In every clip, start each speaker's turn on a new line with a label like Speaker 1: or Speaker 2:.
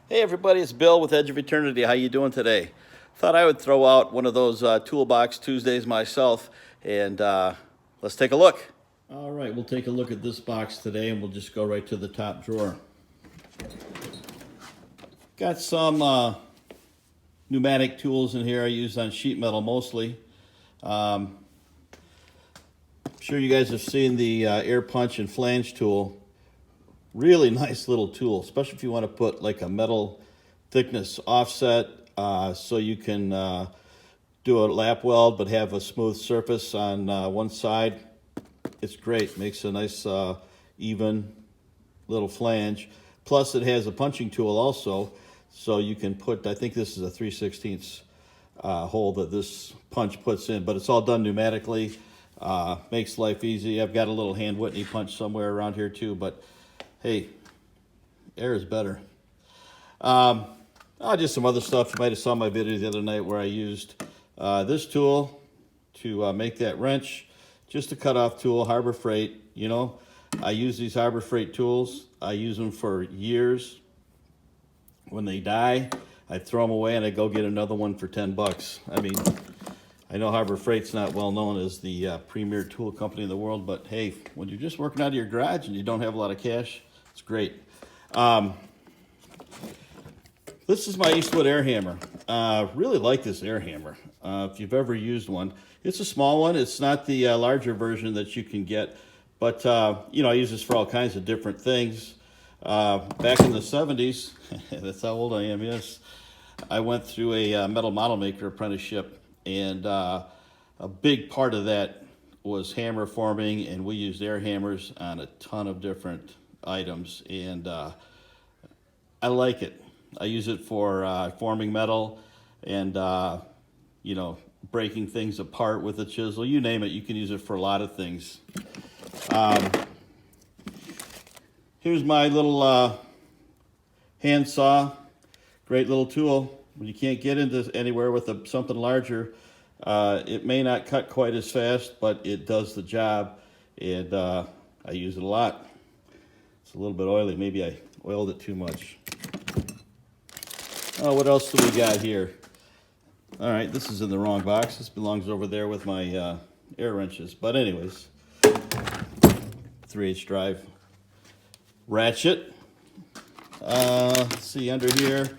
Speaker 1: Hey everybody, it's Bill with Edge of Eternity. How you doing today? Thought I would throw out one of those Toolbox Tuesdays myself, and let's take a look. All right, we'll take a look at this box today, and we'll just go right to the top drawer. Got some pneumatic tools in here I use on sheet metal mostly. I'm sure you guys have seen the air punch and flange tool. Really nice little tool, especially if you want to put like a metal thickness offset so you can do a lap weld but have a smooth surface on one side. It's great, makes a nice even little flange. Plus it has a punching tool also, so you can put, I think this is a 3/16 hole that this punch puts in, but it's all done pneumatically. Makes life easy. I've got a little hand Whitney punch somewhere around here too, but hey, air is better. Just some other stuff. You might have saw my video the other night where I used this tool to make that wrench. Just a cutoff tool, Harbor Freight. You know, I use these Harbor Freight tools. I use them for years. When they die, I throw them away and I go get another one for 10 bucks. I mean, I know Harbor Freight's not well known as the premier tool company in the world, but hey, when you're just working out of your garage and you don't have a lot of cash, it's great. This is my Eastwood Air Hammer. Really like this air hammer. If you've ever used one, it's a small one. It's not the larger version that you can get, but you know, I use this for all kinds of different things. Back in the 70s, that's how old I am, yes, I went through a metal model maker apprenticeship, and a big part of that was hammer forming, and we used air hammers on a ton of different items, and I like it. I use it for forming metal and you know, breaking things apart with a chisel. You name it, you can use it for a lot of things. Here's my little hand saw. Great little tool. When you can't get into anywhere with something larger, it may not cut quite as fast, but it does the job, and I use it a lot. It's a little bit oily. Maybe I oiled it too much. Oh, what else do we got here? All right, this is in the wrong box. This belongs over there with my air wrenches. But anyways, 3/8 drive ratchet. Let's see, under here,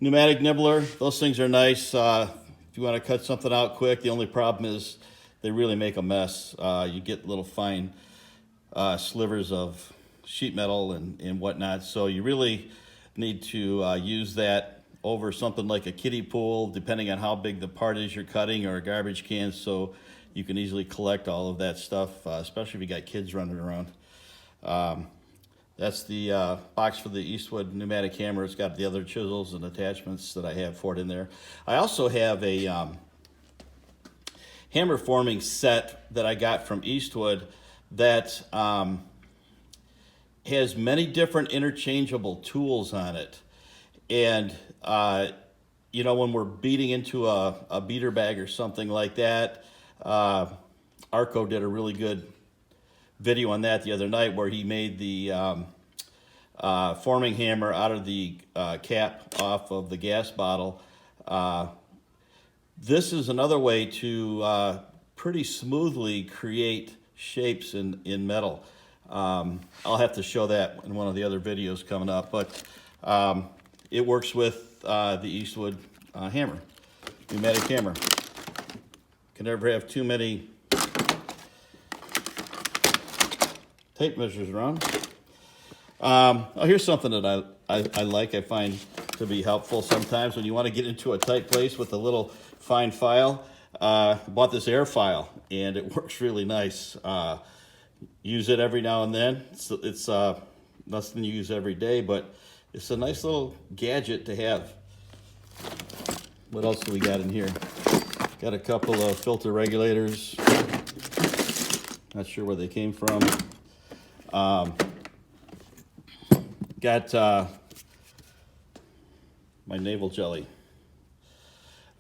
Speaker 1: Pneumatic Nibbler. Those things are nice. If you want to cut something out quick, the only problem is they really make a mess. You get little fine slivers of sheet metal and whatnot. So you really need to use that over something like a kiddie pool, depending on how big the part is you're cutting, or a garbage can, so you can easily collect all of that stuff, especially if you got kids running around. That's the box for the Eastwood pneumatic hammer. It's got the other chisels and attachments that I have for it in there. I also have a hammer forming set that I got from Eastwood that has many different interchangeable tools on it. And, you know, when we're beating into a beater bag or something like that, Arco did a really good video on that the other night where he made the forming hammer out of the cap off of the gas bottle. This is another way to pretty smoothly create shapes in metal. I'll have to show that in one of the other videos coming up, but it works with the Eastwood hammer, pneumatic hammer. Can never have too many tape measures around. Here's something that I like, I find to be helpful sometimes when you want to get into a tight place with a little fine file. I bought this air file, and it works really nice. Use it every now and then. It's nothing you use every day, but it's a nice little gadget to have. What else do we got in here? Got a couple of filter regulators. Not sure where they came from. Got my navel jelly.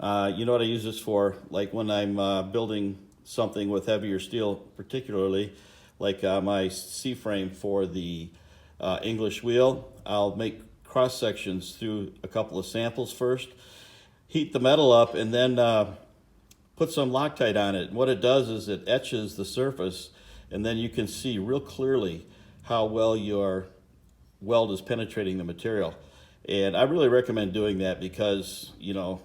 Speaker 1: You know what I use this for? Like when I'm building something with heavier steel, particularly like my C-frame for the English wheel. I'll make cross sections through a couple of samples first, heat the metal up, and then put some Loctite on it. And what it does is it etches the surface, and then you can see real clearly how well your weld is penetrating the material. And I really recommend doing that because, you know,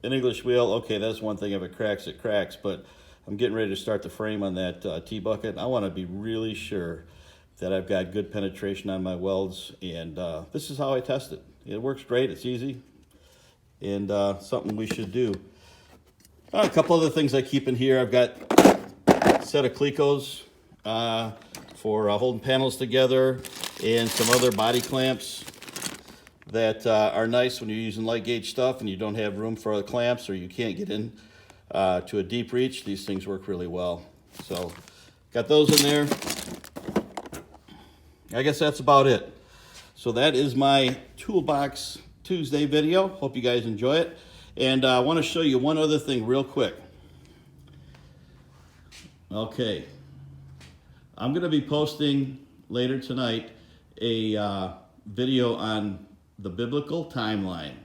Speaker 1: an English wheel, okay, that's one thing. If it cracks, but I'm getting ready to start the frame on that T-bucket. I want to be really sure that I've got good penetration on my welds, and this is how I test it. It works great, it's easy, and something we should do. A couple other things I keep in here. I've got a set of Clecos for holding panels together, and some other body clamps that are nice when you're using light gauge stuff and you don't have room for other clamps, or you can't get in to a deep reach. These things work really well. So got those in there. I guess that's about it. So that is my Toolbox Tuesday video. Hope you guys enjoy it. And I want to show you one other thing real quick. Okay. I'm going to be posting later tonight a video on the biblical timeline.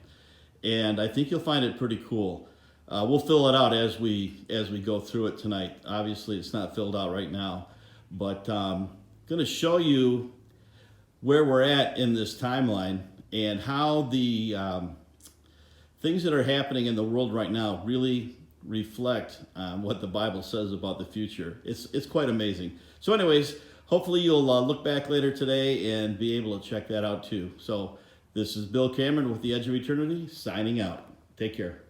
Speaker 1: And I think you'll find it pretty cool. We'll fill it out as we go through it tonight. Obviously, it's not filled out right now. But I'm going to show you where we're at in this timeline and how the things that are happening in the world right now really reflect what the Bible says about the future. It's quite amazing. So anyways, hopefully you'll look back later today and be able to check that out too. So this is Bill Cameron with The Edge of Eternity, signing out. Take care.